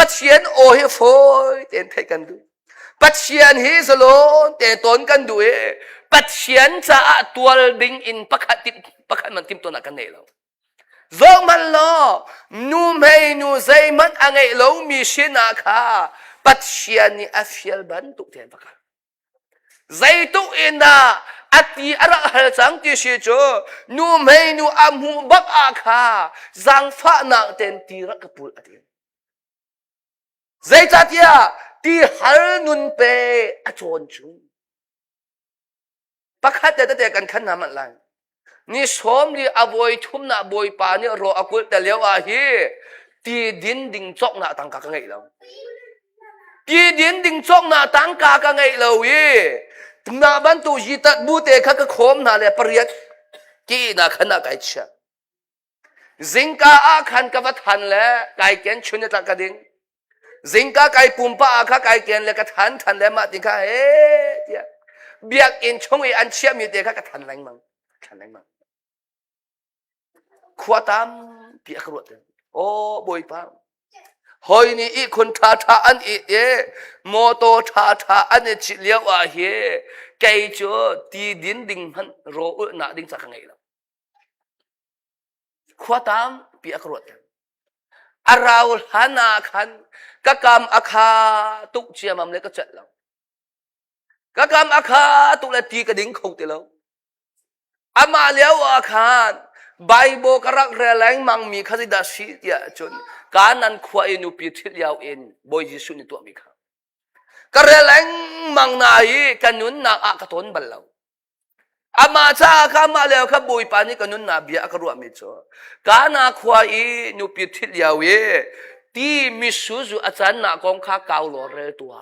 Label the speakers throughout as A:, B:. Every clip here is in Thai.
A: ปัจเจียนโอเฮฟอยเต็นเทกันดูปัจเจียนฮิสโลเต็นต้นกันดูปัจเจียนจะตัวดิ่งอินปักขัดปักขัดมันทิมตัวนักกันเนลจงมันล้อนูไม่นูใจมันอังไงเรามีชินาคาปัจเจียนนี่อัฟเยลบันตุเทียนปักขัดใจตุอินดาอัติอาระหัลสังติชิโจนูไม่นูอามูบักอาคาจังฟ้านักเต็นตีรักปูลอดีใจจัดยาที่ฮัลนุนเปอจวนจุงปักขัดแต่กันขันน้ำมันไหลนี่สมดีอาบอยทุ่มนาบอยปานี่รออากุลแต่เลี้ยวอาฮีตีดินดิ่งจอกนาตังกาไงเราตีดินดิ่งจอกนาตังกาไงเราถึงนาบันตุจิตบูเตขักโคมนาเลปริยัตกีนาขณะไก่เชจิงกาอาขันกับทันและไก่เกนชุนตะกระดิ่งจิงกาไก่ปุ่มป้าอาคาไก่เกนและกระทันและมาติงกาเดียเบียกอินชงอันเชี่ยมีเตขักทันแรงมั้งทันแรงมั้งขวาตามเปียกรวดโอ้บอยป้าหอยนี่อีคนท่าอันอีโมโตท่าอันจิเลียวอาเฮไกจ่อตีดินดิ่งมันโรอุนาดิ่งสักไงล่ะขวาตามเปียกรวดอาราวหานาคันกะกามอาคาตุกเชียมัมเลก็จัดแล้วกะกามอาคาตุกละตีกระดิ่งคงตีแล้วอามาเลียวอาคารไบโบกรักเรลังมังมีขจิดาชีตยาจนการนั้นขวาอินุพิทิลยาวเอ็นบอยยิสุนิตัวมิค่ะกระเรลังมังนายกันนุนนาอากตนบัลลาวอามาจ้าข้ามาแล้วข้าบุยปานี่กันนุนนาเบียกรัวมิจ่อการนาขวาอินุพิทิลยาวเอที่มิสุจุอาจารย์นากองข้าเกาโลเรตัว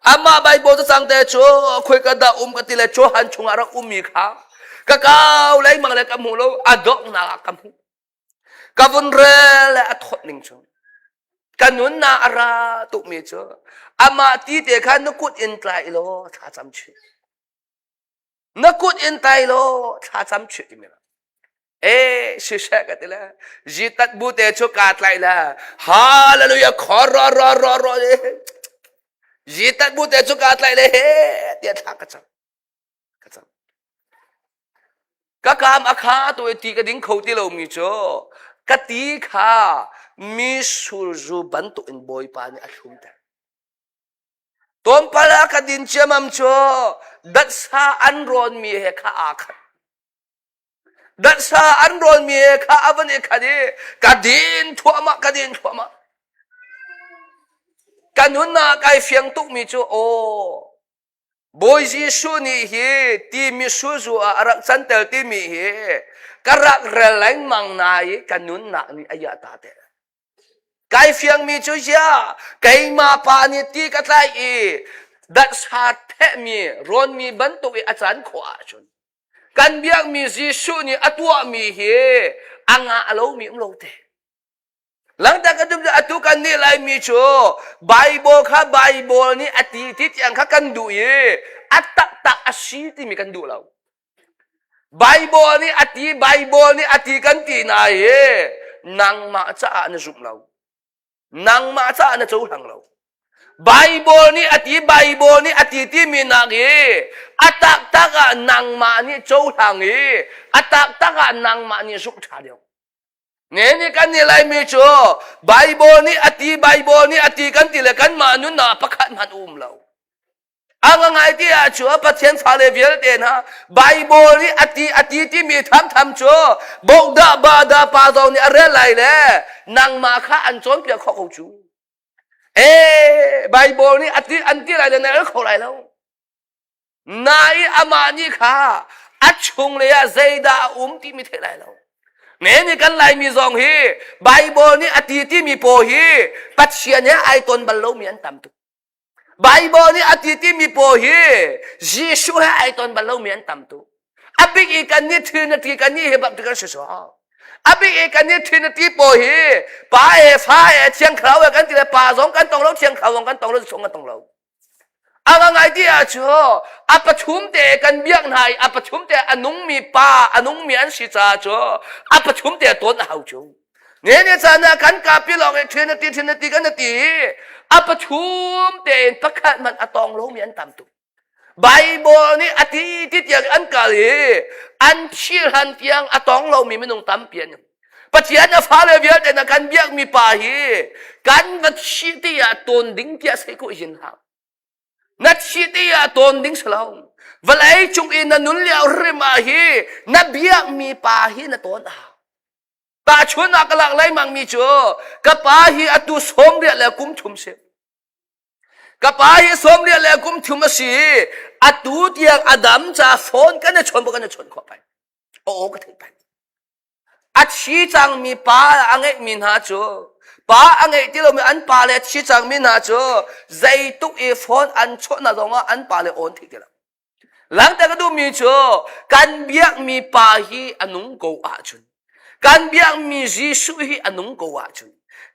A: อามาไบโบจะสั่งแต่จ่อคุยกันดากันติเลจ่อหันชงอารักมิค่ะกะกาวไล่มังเลยกับมูโลอดอกนากับมูกับวันเรลอทอดนิ่งชงกันนุนนาอาราตุมีจ่ออามาตีเตขันนักุดอินไตรโลชาจำชื่อนักุดอินไตรโลชาจำชื่อที่มีละชิเชกันติละจิตบุเตชุกาไตรละฮาเลลูยาขอรอจิตบุเตชุกาไตรเลยเตียทักกันจังกะกามอาคาตัวตีกระดิ่งเขาตีเรามีจ่อกะตีขามีสุรุบันตุอินบอยปานี่อัชุมแต่ตอมปลากระดิ่งเชื่อมัมจ่อดัชซาอันรอนมีเหข้าอาคัดดัชซาอันรอนมีเหข้าอวันเอคัดกระดิ่งทั่วมากระดิ่งทั่วมากันหุนนาไกเฟียงตุกมีจ่อโอบอยยิสุนี่เฮที่มิสุจูอารักสันเตลที่มีเฮกรักเรลังมังนายกันนุนนักนี่อายะตาเตไกเฟียงมีจุยาไกมาปานิตีกัตไลดัชฮาเทมีรอนมีบรรทุกอาจารย์ขวาชนกันเบียงมียิสุนี่อตัวมีเฮอังอาโลมีอุโลเตหลังจากกันจะอตุกันนี่ไรมีโชไบเบิลค่ะไบเบิลนี่อธิที่ยังข้ากันดูเยอัตตะอาชีที่มีกันดูเราไบเบิลนี่อธิไบเบิลนี่อธิกันที่ไหนเยนางมาจ้าอันจุกเรานางมาจ้าอันจูหังเราไบเบิลนี่อธิไบเบิลนี่อธิที่มีนางเยอัตตะกันนางมานี่จูหังเยอัตตะกันนางมานี่สุขชาเดียวเนี่ยนี่กันนี่ไรมีโจไบเบิลนี่อธิไบเบิลนี่อธิกันที่ละกันมานุนนาประคันมันเราอังไงที่อาชัวประเทศฟาเลเวียลเดนะไบเบิลนี่อธิที่มีทำโจบอกดาบาดาปาตองนี่อะไรไรเลยนางมาข้าอันจนเปียกข้อของจูไบเบิลนี่อธิอันที่ไรเนี่ยนั่นเขาไรแล้วนายอามานี่ข้าอัจฉงเลยอะเจดาที่มีเท่าไรแล้วเนี่ยนี่กันไลมีซองฮีไบเบิลนี่อธิที่มีโพฮีปัจเจียเนี่ยไอตนบรรลุมีอันต่ำตุไบเบิลนี่อธิที่มีโพฮียิสุให้ไอตนบรรลุมีอันต่ำตุอภิอีกันนี่ทีนาทีกันนี่เห็นแบบที่กันสุดๆอภิอีกันนี่ทีนาทีโพฮีป้าฟ้าเชียงขาวกันที่เลยป่าสองกันตรงเราเชียงขาวสองกันตรงเราสองกันตรงเราอังไงที่อาชัวอัปชุมเตกันเบียงไห้อัปชุมเตอนุงมีป้าอนุงมีอันสิจาชัวอัปชุมเตต้นหาวจู เนี่ยจานากันกาปิลองเทนตีกันตีอัปชุมเตนประคัดมันอตองโลมีอันตามตุไบเบิลนี่อธิที่อย่างอันกาลีอันชีรันที่ยังอตองโลมีไม่นงตามเปลี่ยนปัจจัยนั้นฟ้าเลวียแต่นักการเบียกมีป่าฮีการวัดชีที่ยาตนดิ้งที่ใส่กุยินหานัดชีที่ยาตนดิ้งสลาวเวลาจุงอินนุนเลียวเรมาฮีนับเบียกมีป่าฮีนัดตนหาตาชวนนักหลักไล่มังมีจ่อกป่าฮีอัตุสมเรียแล้วกุมชุมเสกป่าฮีสมเรียแล้วกุมชุมสีอัตุที่ยังอดัมจะฝนกันจะชนพวกกันจะชนเข้าไปโอ้ก็ถึงไปอัดชีจังมีป่าอังเอกมีนาจ่อป่าอังเอกที่เรามีอันป่าเลยชีจังมีนาจ่อใจตุกอีฝนอันชนน่ะตรงอันป่าเลยอ่อนที่เดียวหลังแต่ก็ดูมีจ่อการเบียกมีป่าฮีอันนุ่งกูอาจุนการเบียกมีจีสุฮีอันนุ่งกูอาจุน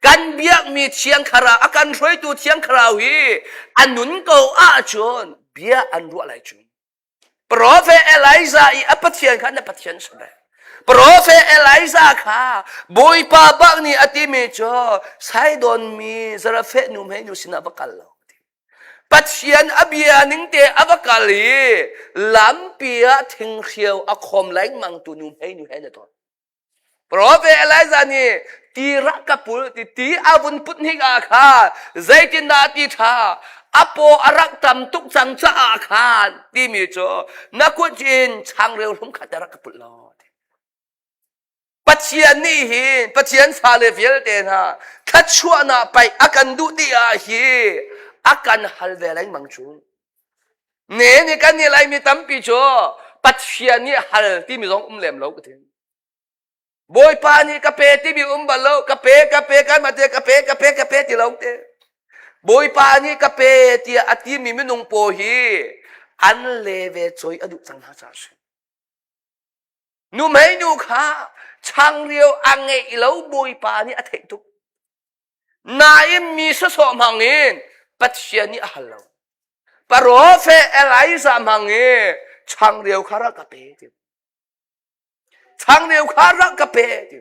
A: การเบียกมีเชียงคาราอาการช่วยตัวเชียงคาราฮีอันนุ่งกูอาจุนเบียกอันรู้อะไรจุนโปรเฟเอลิซาอีอัปเชียนขันอัปเชียนสบายโปรเฟเอลิซาค่ะบุยป้าบักนี่อติเมจ่อใช้โดนมีสระเฟนุ่มให้นุสินาบักลาวปัจเจียนอเบียนิงเตอบักาลีลำเปียทิ้งเขียวอคมแรงมังตุนุมให้นุให้เนตอนโปรเฟเอลิซานี่ตีรักกับปุลตีอาวุนพุทธิกาค่ะใจจินดาตีท่าอโปอารักตำตุกสังจ้าอาคารที่มีจ่อนักจินช่างเร็วทุ่มขัดรักกับปุลลอปัจเจียนนี่หินปัจเจียนซาเลฟิลเตนะถ้าชัวนาไปอากันดูดีอาฮีอากันฮัลเวลัยมังจุนเนี่ยกันนี่ไรมีตั้มปีจ่อปัจเจียนนี่ฮัลที่มีสองเล่มเราก็ถึงบอยปานี่กะเปที่มีบัลเรากะเปกันมาเจอกะเปที่เราเตบอยปานี่กะเปที่อาทิมีไม่นงโปฮีอันเลเวจอยอดุสังหาจาชนูไม่นูค่ะช่างเรียวอังเอเราบอยปานี่อธิตุกนายมีสสมังเงินปัจเจียนี่ฮัลโหลปรอเฟเอลิซามังเงช่างเรียวคารักกะเปติช่างเรียวคารักกะเปติ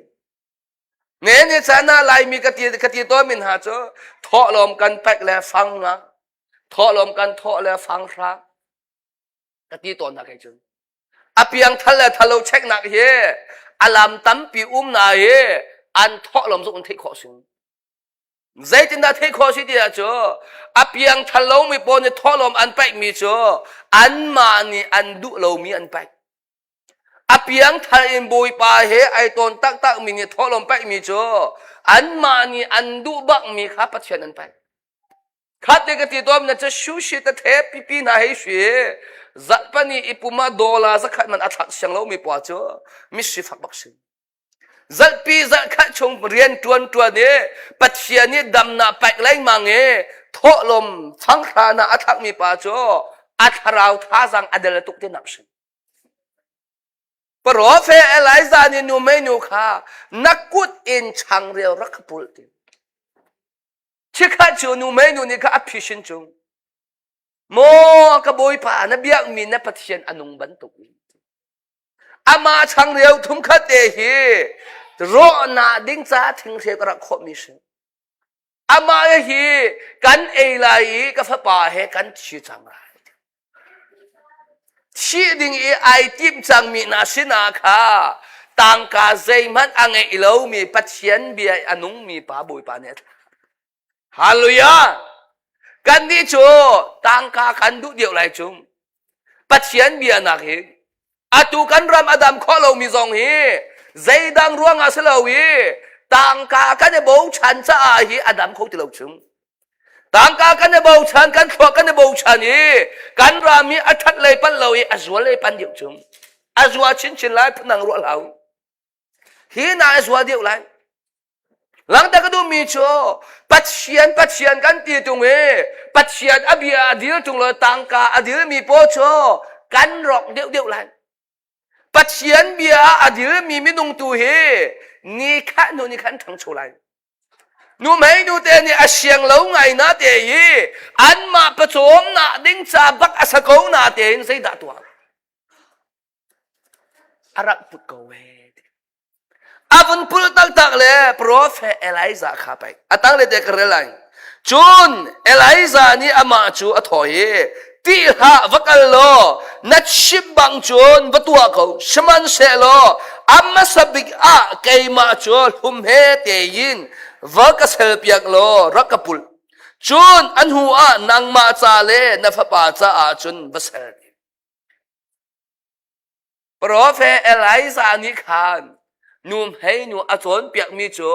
A: เนี่ยฉันน่ะไลมีกติตัวมินหาจ้อทอลมกันแปกแล้วฟังนะทอลมกันทอแล้วฟังครับกติตัวนักไอ้จุนอเปียงทะเลทะลุเช็คนักเฮอลามตั้มปีนาเฮอันทอลมสุนทิขอสิงใจจินดาทิขอสิเดียจ้ออเปียงทะลุมีปนทอลมอันแปกมีจ้ออันมานี่อันดุเรามีอันแปกอเปียงทะเลบุยปาเฮไอตอนตักมีนี่ทอลมแปกมีจ้ออันมานี่อันดุบักมีข้าปัจเจนันไปข้าเด็กที่ตัวมันจะชูชิตเทปปีน่าให้ช่วยจัดปนีอิปุมาดอลลาร์สักขัดมันอัฐเสียงเราไม่ปวดจ้อมิสิฟักบักซิจัดปีจัดขัดชงเรียนตัวเนี่ยปัจเจียนี่ดำนาไปไล่มังเอทอลมฟังขานาอัฐมีปวดจ้ออัฐเราท่าจังอเดลตุกเตนับสิปรอเฟเอลิซานี่นูไม่นูค่ะนักกุดอินช่างเรียวรักปุลติชิคาจูนูไม่นูนี่ค่ะอภิชินจงโมกบอยป่านเบียกมีนปัจเจียนอนุบันตุกอามาช่างเรียวทุ่มขัดเตหีรอนาดิ้งจ้าถึงเสียกระขมิชอามาฮีกันเอไลกับฟ้าป่าเฮกันชีจังไรชีดิ้งไอทิมจังมีนาสินาค่ะต่างกาใจมันอังเอเลวมีปัจเจียนเบียอนุมีป่าบอยป่าเนี่ยฮาลูยากันนี่จูต่างกากันดูเดียวไรจุงปัจเจียนเบียนักเฮอาตุกันรำอดัมข้อเรามีสองเฮใจดังร่วงอาศัยเราเฮต่างกากันในโบชันจะอาเฮอดัมเขาติเราจุงต่างกากันในโบชันกันขวกันในโบชันเฮกันรามีอัฐเลยปันเราเฮอจวเลยปันเดียวจุงอจวชินไล่พนังรัวเราฮีน่าอจวเดียวไรหลังจากดูมีโชปัจเจียนกันตีตรงเอปัจเจียนอเบียอดีลตรงเลยต่างกาอดีลมีโปโชกันรอกเดียวไรปัจเจียนเบียอดีลมีไม่นงตัวเฮนี่ขันนี่ขันทั้งโชไรนูไม่นูเตนี่อาเชียงเหลาไงนะเตยอันมาประชมนะดิ้งซาบักอาสกาวนะเตนใส่ดาตัวอารักปุตโกเว อาวุนพูดตักเลยโปรเฟตเอลิซาข้าไปตั้งเลยเด็กเรลัยจุนเอลิซานี่อามาจูอถอยตีหาวักลโลนัดชิบบังจุนวัตัวเขาชมันเซโลอามาสบิกอาเกยมาจูหุมเฮเตยินวักเซลเปียกโลรักปุลจุนอันหัวนางมาซาเลนฟปาซาอาจุนบัสเซลโปรเฟตเอลิซานี่ขานนุ่มให้หนูอาจนเปียกมีจู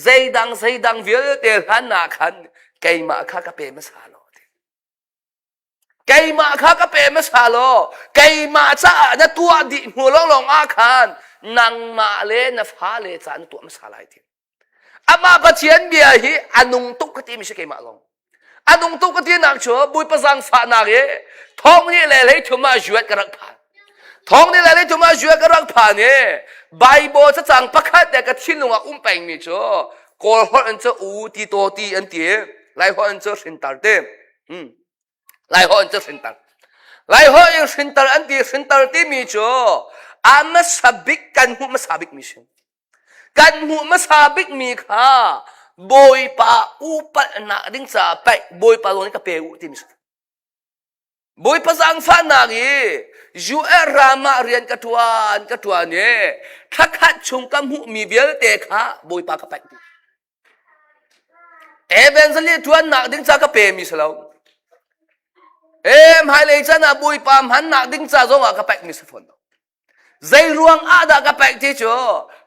A: ใจดังวิลเตลหันนาขันไกมาข้ากะเปมสาโลไกมาข้ากะเปมสาโลไกมาจ้าณตัวดิหัวลงอาขันนางมาเลนฟ้าเลจ้านตัวมสาลายทีอามาปะเชียนเบียฮีอนุงตุกติไม่ใช่ไกมาลงอนุงตุกตินักชัวบุยประสังฟ้านาเกท้องนี่เลยทุ่มาจวดกระรักผ่านท้องนี่เลยทุ่มาจวดกระรักผ่านเนี่ยไบเบิลจะจังประคัดแต่กระทิ้งลงอ่ะแปงมีจ้ากอลฮอนจะอูตีโตตีอันเดียไลฮอนจะสินตัลเต็มไลฮอนจะสินตัลไลฮอนสินตัลอันเดียสินตัลเต็มมีจ้อามาสาบิกกันหูมาสาบิกมิชกันหูมาสาบิกมีค่ะบอยป้าอุปนักดิ้งสาไปบอยป้าโดนกับเปอุติมิชบอยป้าสังฟันนักยี่ยูเอรามาเรียนกัตวันเนี่ยถ้าขัดชงกำหูมีเบียร์เตะขาบอยป้ากับไปเบนสลีทวนนักดิ้งจากกับเปมิสลาวหายเลยจ้านะบอยป้าหันนักดิ้งจากส่งกับไปมิสฟอนใจรวงอาดากับไปที่จ้า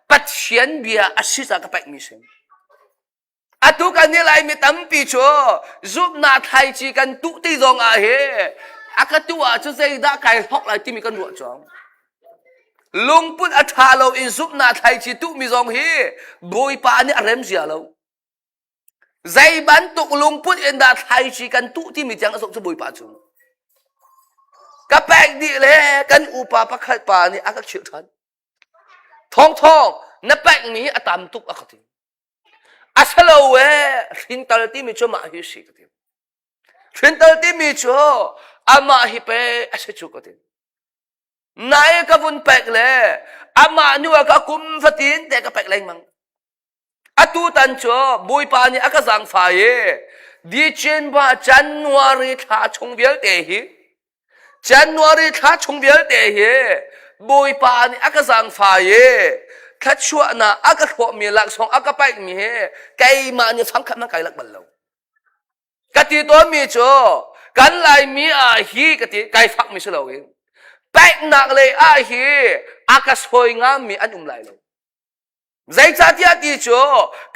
A: ปัจเจียนเบียอาศิจากกับไปมิสอาตุกันนี่ไลมีตั้มปีจ้าจุบนาไทยจีกันตุตีส่งอาเฮอากัตัวจะใจด่าใครฮอกไรที่มีกันรัวจ้องลุงปุ่นอัฐาเราอินซุปนาไทยจิตุมีจงฮีบอยปานี่อารมณ์เสียเราใจบันตุลุงปุ่นอินดาไทยจิกันตุที่มีจังอสกจะบอยปาจุงกับแปลกดีเลยกันอุปาปักขัดปานี่อากัเชื่อทันทองนับแปลกนี้อาตามตุกอากัติอาเชลเวสินตาลที่มีจ้ามาฮิสิกัติสินตาลที่มีจ้าอามาฮิเปอาเชจุกัตินายก็วุ่นแปลกเลยอามาหนูก็คุมฟัตินแต่ก็แปลกแรงมั้งอาตูตันจ้าบุยปานี่อาก็สังไฟดิเจนว่าจันวารีท่าชงเบียร์เตหีจันวารีท่าชงเบียร์เตหีบุยปานี่อาก็สังไฟถ้าชัวนะอาก็หัวมีหลักสองอาก็ไปมีไกมานี่ฟังคำนั้นไกลักบัลลังกติตัวมีจ้ากันไลมีอาฮีกติไกฟักมิสลาวิแปกหนักเลยอาฮีอากาศสวยงามมีอันไลโลใจจัดยาดีจ้า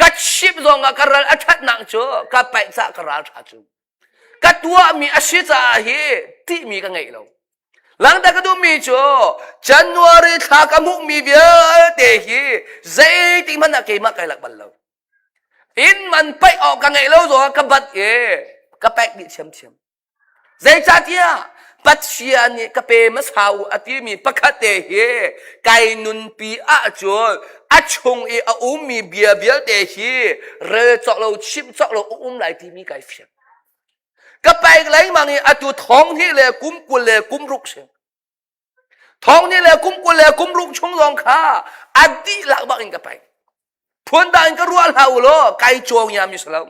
A: กัดชิบซองกระรัลอัฐนักจ้ากัดแปกจากกระรัลทัดจ้ากัดตัวมีอาชีพอาฮีที่มีกันไงโลหลังจากนั้นมีจ้าจันวารีทากมุมีเบียเตฮีใจที่มันนักเกมาไกลักบัลลังอินมันไปออกกันไงโลจ้ากับบัดกับแปกดิเชียมใจจัดยาปัจเจียนี่ก็เป็นมัสฮาวอติมีปะคัตเตเฮไกนุนปีอาจวนอาชงอามีเบียเตเฮเรจอกเราชิมจอกเราไหลที่มีไกเฟียก็ไปไหลมังอาตูท้องที่เลยกุมกุเลยกุมรุกเชงท้องนี่เลยกุมกุเลยกุมรุกชงลองข้าอดีหลักบังอินก็ไปพวนดันก็รัวเหล่าโลไกจงยามิสลาม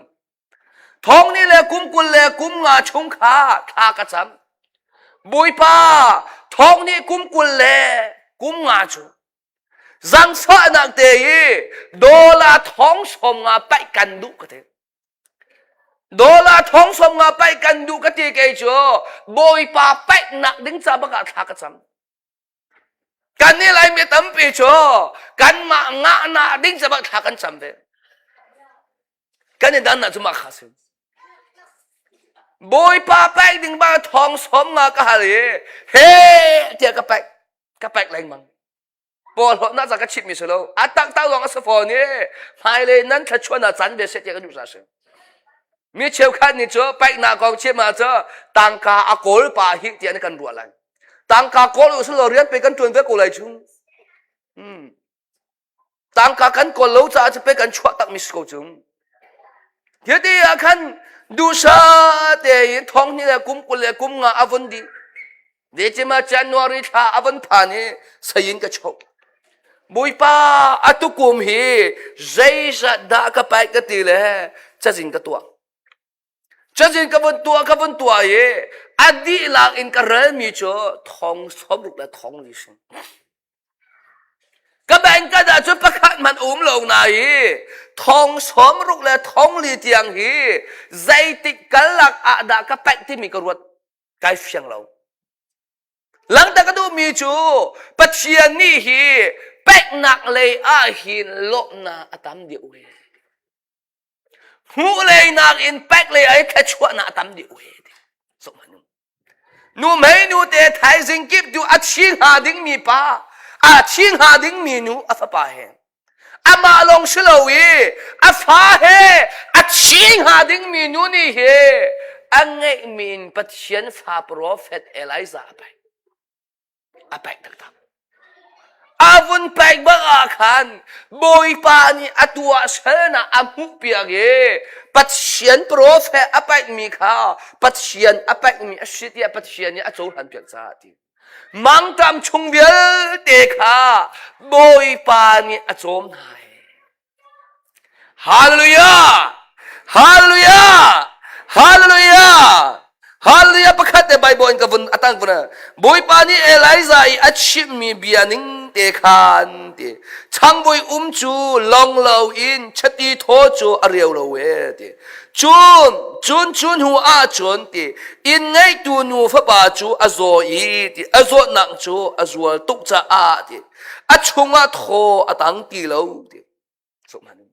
A: ท้องนี่เลยกุมกุเลยกุมงาชงข้าทากระจำบุยป้าท้องนี่กุมกุลเล่กุมงาจูจังสะนักเตยโดลาท้องสมงาไปกันดุกเตโดลาท้องสมงาไปกันดุกเตเกจูบุยป้าไปนักดิ้งจับกะทากระจำกันนี่ไรไม่ตั้มปีจูกันมางะนาดิ้งจับกะทากันจำเตกันนี่ดันน่ะจุมาข้าศึกบอยป้าแป้งดึงบ้าทองสมงากะฮะเลยเฮ้เจ้ากะแป้งแรงมั้งปอลน่าจะกระชิบมิสโลอาตักตาลองอัสฟอนี่หายเลยนั้นถ้าชวนอาจารย์เบสเจ้าก็ดูซะสิมีเชี่ยวขันนี่เจ้าแป้งนากองเชี่ยมาเจ้าตังกาอากอลป่าหิเตียนกันรัวอะไรตังกากอลอุสโลเรียนไปกันจวนเวกุไรจุงตังกากันกอลลูจะไปกันชัวตักมิสโกจุงเดี๋ยวที่อาคันดูซาเตยท้องนี่แหละกุมกุลเลยกุมงาอวันดีเดี๋ยวจะมาจันวารีท่าอวันผ่านนี่สยินกระชก บุยป้าอตุกุมฮีใจจะด่ากระไปกตีเลยจะจินกระตัวจะจินกระวนตัวเย่อดีหลังอินกระเรมีจ่อทองสมรุกและทองลิชิงกระแบงกระดาษจุดประคันมันลงไหนทองสมรุกและทองลีเตียงฮีใจติดกันหลักอาดากระแปกที่มีกระรวดไกเฟียงเราหลังจากดูมีจูปัจเจียนนี่ฮีเป็กหนักเลยอาหินโลนาอตามเดียวเวหูเลยนักอินเป็กเลยไอ้แค่ชั่วนาอตามเดียวเวสมัยนูไม่นูเตะไทยสิงกิบดูอัดชิงหาดิ้งมีป้าอัดชิงหาดิ้งมีนูอัฟป้าเฮอามาลงเฉลวีอัฟาเฮอัดชิงหาดิ้งมีนูนี่เฮอันไงมีนปัจเจียนฟ้าโปรเฟตเอลิซาไปอาเป็กต่างอาวุนเป็กบังอาคันบอยปานีอัตัวเชนะอามุเปียเกปัจเจียนโปรเฟตอาเป็กมีข้าปัจเจียนอาเป็กมีอาชีพปัจเจียนนี่อาโจหันเปียกซาติมังตามชงเบียเตข้าบอยปานีอาโจมไห้ฮาเลลูยาฮาเลลูยาฮาเลลูยาฮาเลลูยาประคัตเตไบเบิลกับวันอัตังวันบอยปานีเอลิซาอัดชิมมีเบียนิงเตขันเตช่างบอยจูลองเลวอินชติโทจูอเรียวเลวเอเตจุนหัวอาจุนเตอินไงตูนูฟบาจูอโซอีเตอโซนังจูอโซตุกจ้าอาเตอัดชงอาโทอัตังตีเลวเตสมัยนั้น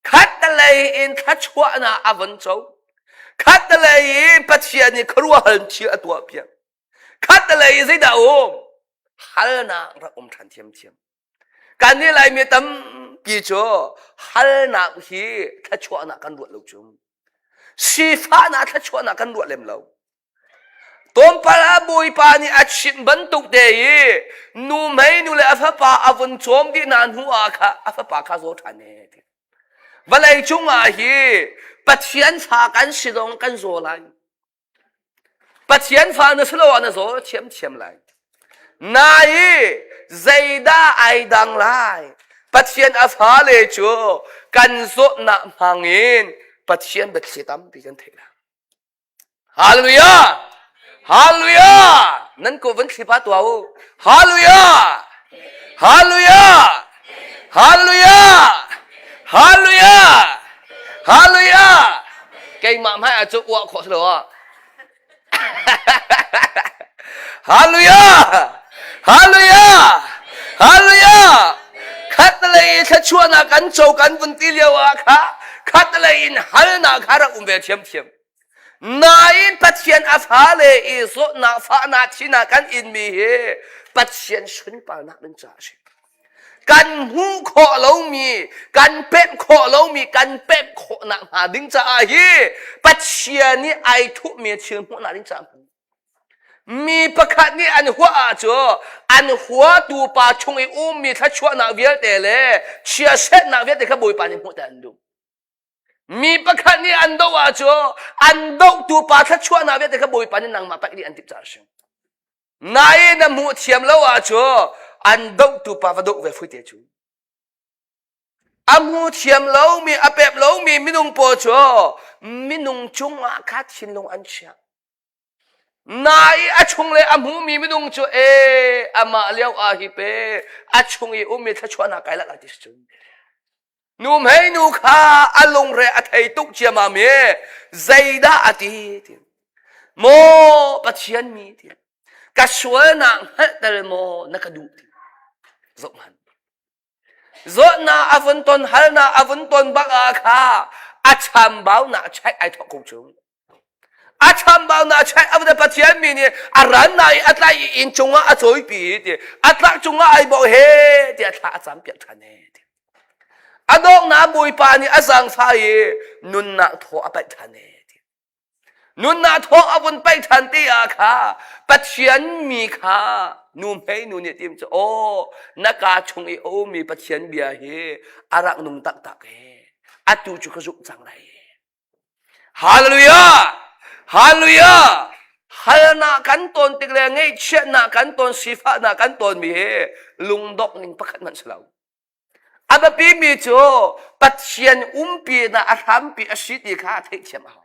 A: คัดตะเลยอินคัดชัวนาอวันโจคัดเลยปัจเจียนี่ครัวหันเชียตัวเพียงคัดเลยสิดาอมฮัลนาพระอมทันเทียมการนี้เลยมีตั้มปีโจฮัลนาฮีทัชวนากันรวดเราจุมชีฟ้านาทัชวนากันรวดเล่มเราต้มปลาบุยปานี่อาชิมบรรทุกเดียนูไม่นูเลยอาฟปาอาวุนโจมดีนานหัวค่ะอาฟปาข้าโซทันเองวันไหนจุงอาฮีปัจเจียนฟ้ากันสิลงกันโซไลปัจเจียนฟ้าเนี่ยสโลว์เนี่ยโซเทียมไลนายใจด่าไอดังไลปัจเจียนอาฟ้าเลยจูกันโซนักมังอินปัจเจียนเบ็ดสิตัมปีกันเถอะฮาเลลูยาฮาเลลูยานั่นก็วันสิบตัวฮาเลลูยาฮาเลลูยาฮาเลลูยาฮาเลลูยาฮาเลลูยาเก่งมากไหมอาจจะอ้วกขอสโลว์ฮาเลลูยาฮาเลลูยาฮาเลลูยาคัดเลยถ้าชวนกันโจกันบุญตีเลียวค่ะคัดเลยฮัลนาคาระเวเทียมนายปัจเจียนอาฟาเลยอีโซนาฟ้านาชินากันอินมีเฮปัจเจียนชุนปานักเป็นจ่าชิกันหูขอเรามีกันเป็ดขอเรามีกันเป็ดขอนักหาดิ้งจ่าเฮปัจเจียนนี่ไอทุเมียเชื่อหัวนาดิ้งจ่ามีประคันนี่อันหัวจ่ออันหัวตูปาชงไอมีถ้าชัวนักเวียเตะเลยเชียเซนักเวียเตะขบวยปานิหัวแต่อันดูมีประคันนี่อันดว่าจ่ออันดกตูปาถ้าชัวนักเวียเตะขบวยปานินางมาไปนี่อันติดจ่าชิงนายน้ำหัวเทียมแล้วว่าจ่ออันดกตูปาวดกเวฟุเตจูอันหัวเทียมแล้วมีอเป๊บแล้วมีมินุงโปจ่อมินุงจุงอาคัดชินลงอันเชียนายอาชงเลยอามูมีไม่ดุงจูอามาเลี้ยวอาฮิเปอาชงอีมีทัชวนาไกละกันที่สุดนูไม่นูข้าอาลงเรอไทยตุกเจียมาเมใจด่าอดีตโมปัจเจียนมีทีกัสวนังเฮตเลโมนักดูทีจบมันจบนาอาวุนตนฮัลนาอาวุนตนบักอาข้าอาชัมบ่าวนาใช้ไอทอกกุจงอาชัมบ่าวนาใช้อาวุธปัจเจียนมีเนี่ยอารันนายอัตไลอินจงว่าอาโจยปีเดียอัตลักจงว่าไอบ่เฮเดียท่าจำเปียกทันเนเดียอดองนาบุยปานี่อาสังไฟนุนนาโทอไปทันเนเดียนุนนาโทอาวุธไปทันตีอาคาปัจเจียนมีข้านูไม่นูเนี่ยทีมจะโอ้นักการชงโอมีปัจเจียนเบียเฮอารักนุงตักเฮอาจูจุกจุกจังไรฮาเลลูยาฮาเลลูยาฮัลนากันตนติกเลงไงเชนากันตนสีฟ้านากันตนมีเฮ ลุงดอกนิ่งประคันมันสลาวอาบปีมีโจปัจเจียนปีนาอารามปีอสิติข้าเทเชียมเอา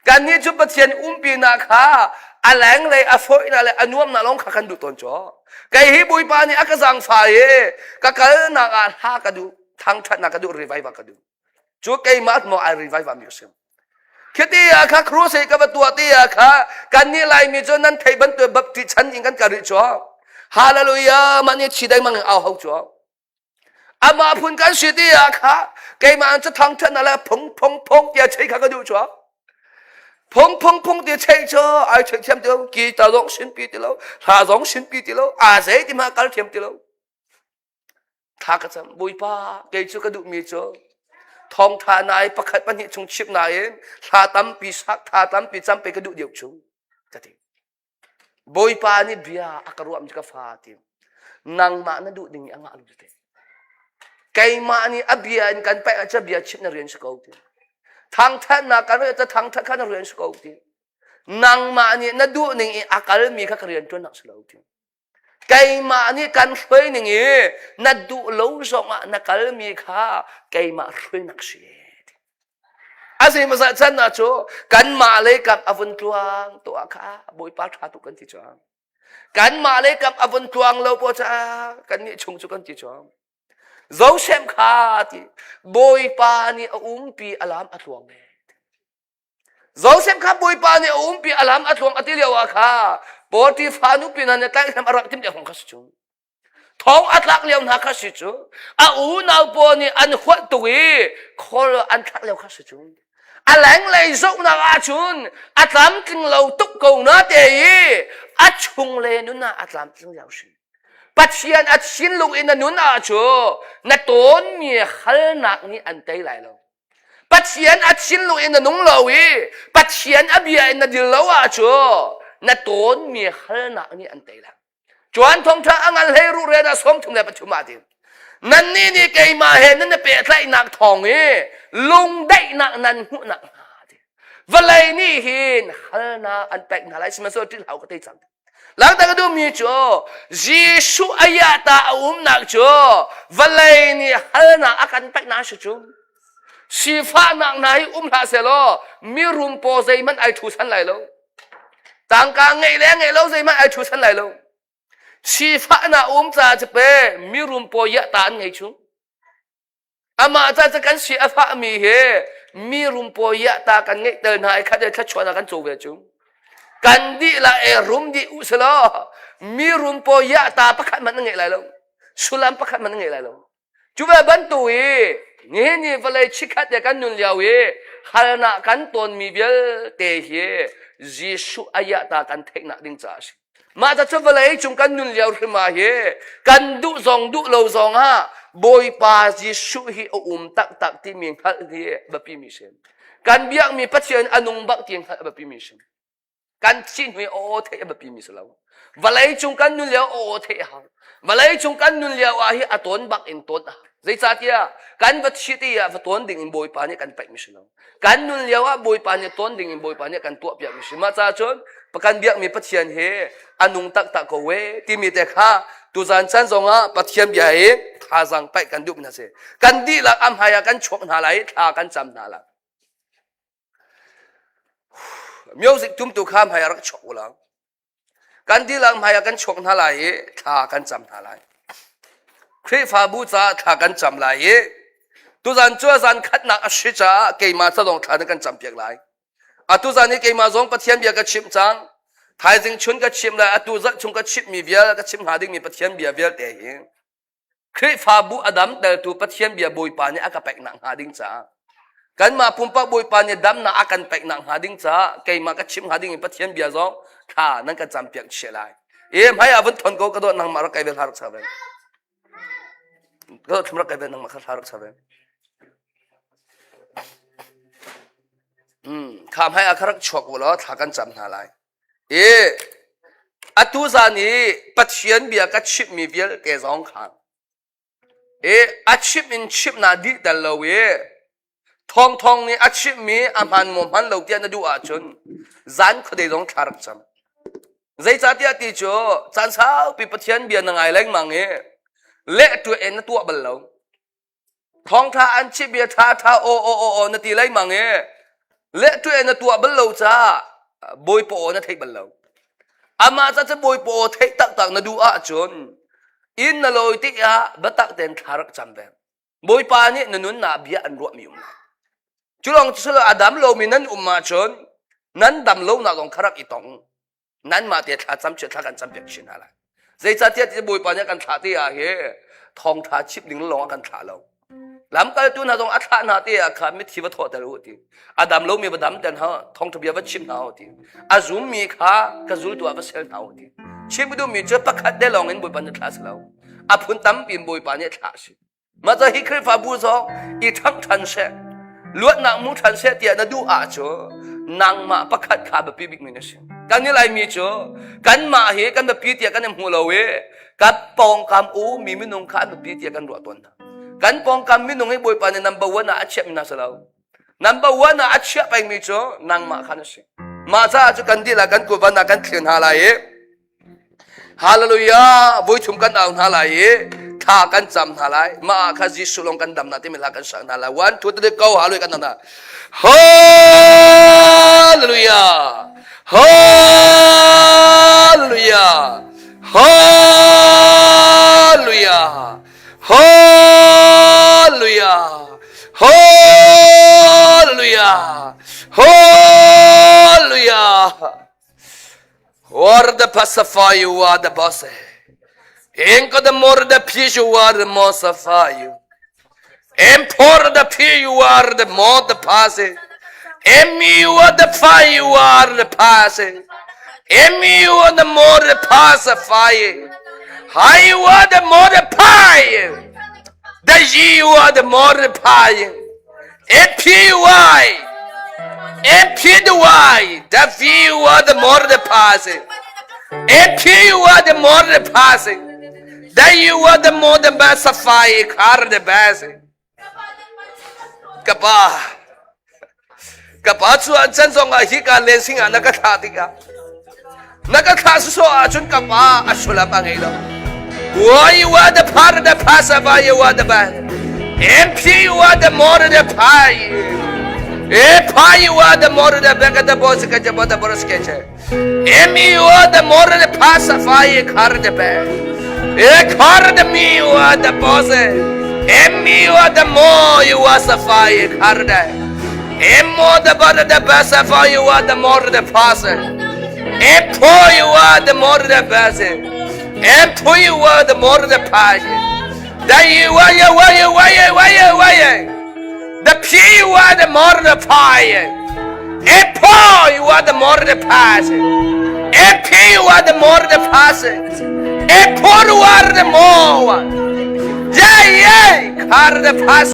A: การนี้จุปัจเจียนปีนาข้าอแหลงเลยอฟอยนั่นเลยอนุมนาลงขักันดูตนจ่อไก่ฮิบุยปานี่อักษังฝ่ายก็เกิดนักอาหากระดูทางทัดนักกระดูรีไวฟ์กระดูจูไก่มาดมอไอรีไวฟ์มิวสิมคิดที่อาข้าครูเสกกับตัวที่อาข้าการนี้ไล่มีจนนั้นไทยบันตัวบัพติฉันยิงกันกระดิจ่อฮาเลลูยามันนี่ชีได้มันเอาเขาจ่ออามาพูนกันสิที่อาข้าไก่มันจะทางทัดนั่นแหละพงอย่าใช้ข้ากระดูจ่อพง的车车，爱车添的喽，几大种新币的喽，啥种新币的喽，啊谁的嘛搞添的喽？他个怎不怕？给这个都没做，ทองทานายประคัดปัญญาชงชิบนายทาตั้มปีสักทาตั้มปีจำไปกระดูเดียวชูจะทีบอยปานี่เบียอากรวมจะกฟ้าทีนางมานั่นดูดิ่งอ่างอาลุจะทีไก่มานี่อเบียนกันไปอาจจะเบียชิบนักเรียนสกอทีทางท่านนักการจะทางท่านข้านักเรียนสกอทีนางมานี่นั่นดูหนึ่งอากาศมีข้าเรียนจนนักสลาวทีไก่มานี่การช่วยหนึ่งนั่นดูเล่าส่งนักการมีข้าไก่มาช่วยนักเสียอาศัยมาสัจนะโจกันมาเลยกับอวันตวงตัวข้าบอยปาร์ตุกันที่จางกันมาเลยกับอวันตวงเราพอจะกันนี่ชงจุกันที่จางเจ้าเชมข้าที่บอยปานี่ปีอลามอัตวงเนี่ยเจ้าเชมข้าบอยปานี่ปีอลามอัตวงอัติเลียวข้าปอติฟานุปีนั้นเนี่ยแต่ทำอะไรที่เดียวของข้าสุดท้องอัตลักเลี้ยวนักข้าสุดนาปอนี่อันหัวตุยขออันทักเลี้ยวข้าสุดอันแหลงเลยส่งนักอาชุนอัตลามจึงเราตุกกูนาเตยอัดชงเลยนุน่าอัตลามจึงเลี้ยวสิปัจเจียนอัดชินลูกอินนุนอาชูนัตนมีขัลนักนี่อันเตยไหลเราปัจเจียนอัดชินลูกอินนุงเราอีปัจเจียนอเบียอินดิลเราอาชูนัตนมีขัลนักนี่อันเตยละจวนทงทางอังเลรูเรนัสสมถึงในปัจจุบันนี้นั่นนี่ไก่มาเห็นนั่นเป็นอะไรนักทองลุงได้นักนั่นหัวนักหาดิวันเลยนี่เห็นฮัลนาอันแปลกน่าไรสมัยสุดที่เราก็ได้จำหลังจากดูมีจ่อเยซูอายาตานักจ่อวันเลยนี่ฮัลนาอาการแปลกน่าสุดจุชีฟ้านักนายลาเซโลมีรุมโปใจมันไอทุสันไหลโลต่างกางไงแล้วไงเราใจมันไอทุสันไหลโลชีฟ้าน่ะจะจะเป็นมีรุมโปยะตานไงชุอามาจะกันชีฟ้ามีเหมีรุมโปยะตากันไงเดินหายขัดชวนกันโจเวจุกันดีละรุมดีอุสลามีรุมโปยะตาประคันมันไงไรลงสุลัมประคันมันไงไรลงจูเวบันตุยนี่เวลาชิคัดกันนุนเลียวฮัลนากันตนมีเบลเตะเยซูอายะตากันเทคนักดิ้งจ้าสิมาจะช่วยจงกันนุนเลียวขึ้นมากันดูซองดูเราซองฮะบอยปาจิสุฮีตักที่มีขัดแบบพิมิเชนกันเบียงมีปัจจัยอนุบักที่ขัดแบบพิมิเชนกันชินมีโอเทแบบพิมิสลาววันไหนจงกันนุนเลียวโอเทฮะวันไหนจงกันนุนเลียวอัตวนบักอินต้นฮะใจจัดยากันวัดชิตีอัตวนดิ่งบอยปานี่กันไปมิสลาวกันนุนเลียวบอยปานี่ต้นดิ่งบอยปานี่กันตัวเปียกมิสมาจ้าชนประกันเบียงมีปัจจัยอนุตักโกเวที่มีแต่ข้าตุจันชันสงะปัจจัยใหญ่ข้าสังไปกันดุมนะเสกันดีละอัมหายกันชกนาไหลข้ากันจำนาละมิวสิกทุ่มตุข้ามหายรักชกละกันดีละอัมหายกันชกนาไหลข้ากันจำนาไหลคริฟาบูจ้าข้ากันจำไหลตุจันจัวจันขัดนักชิจ้าเกี่ยมาสะดงข้ากันจำเปียกไหลตุจันนี่เกี่ยมาสงปัจจัยเบียกันชิมจังไทยจึงชนกับชิมเลยตุจักชนกับชิมมีเบียกับชิมหาดิ้งมีปัจจัยเบียเบียเตะคริฟาบูอดัมแต่ตัวปัจจัยเบียบอยปานี่อากันแปกหนังหาดิ้งจ้ากันมาพุ่มปะบอยปานี่ดัมน่ะอากันแปกหนังหาดิ้งจ้าเกี่ยมากับชิมหาดิ้งมีปัจจัยเบียจ้องข้านั่นก็จำเปียกเชลัยให้อาวุธทนก็กระโดดนั่งมารักไก่เบลฮารักชาเวก็ทำรักไก่เบลนั่งมาฮารักชาเวข้ามให้อาคารักชกวัวล้อถ้ากันจำนาไรอัตุจานี่ปัจจัยเบียกับชิมมีเบียเกจองขังอัดชิมอินชิมนาดีแต่เราทองนี่อัดชิมมีอามันมุมันเราเดียนดูอาจนจันเขาได้ร้องทารักจ dây cha tia ti cho chan sao pi pathian bia na ngai leng mang e le tu en na tua bal lo thong tha an chi bia tha o na ti leng mang e le tu en na tua bal lo cha boy po na thei bal lo ama cha boy po thei tak na du a chon in na loi ti a batak ten tharak cham ve boy pa ni nanun na bia an ro mi chulong chulo adam lo mi nan umma chon nan dam lo na long kharak itong nan ma te tha cham che tha kan cham pek shin ala zai cha tia ti boy pa nya kan tha ti a he thong tha chip ling lo kan tha lo lam kal tu na dong a tha na ti a kha mi thi wa tho ta ro ti adam lo mi ba dam ten ha thong thia wa chim na ho ti a zum mi kha ka zul tu a va sel na ho ti chim du mi che pakhat de long in boy pa nya thla lo a phun tam pin boy pa nya thla si ma za hi khri fa bu zo I thang than se luat na mu than se tia na du a cho nang ma pakhat kha ba pi big mi na si kan ni lai mi cho kan ma he kan ba pi tia kan mu lo we ka pong kam u mi mi nong kha ba pi tia kan ro ton kan pong kam mi nong e boy pa ne number 1 na a chep na sa lo number 1 na a chep pa mi cho nang ma kha na si ma za cho kan di la kan ko ba na kan thlen ha lai hallelujah voi thum kan aun ha lai tha kan cham ha lai ma kha ji sulong kan dam na te mi la kan sa na la 1 2 3 go ha loi kan na hallelujah hallelujah hallelujah hallelujah hallelujah hallelujah Or the pacify you are the boss. Enko the more the peace you are the more suffer you. Empor the peace you are the more the passing. Emmy you are the fire you are the passing. Emmy you are the more the pacifying. High you are the more the pie. The ye you are the more the pie. Epy. Epy, the view are the more the passing. Epy are the more the passing. Then you are the more the best of fire, car the best. Kapatsu and Sensonga Hika Lensing and Nakatatika. Nakatasu Achun Kapa, Ashula Pangelo. Why you are the part of the passerby, you are the bad. Empty you are the more the pie. Pie you are the more the back of the boss, catch about the boss catcher. Emmy you are the more the pacify, car the bad. Car the me you are the boss. Emmy you are the more you are safari, car the. Emmo the butter the pacify, you are the more the passer. Poor you are the more the passer. Poor you are the more the passion. Then you are the pea you are the more the fire. Poor you are the more the passion. Pea you are the more the passion. Poor you are the more. Yeah, car the pass.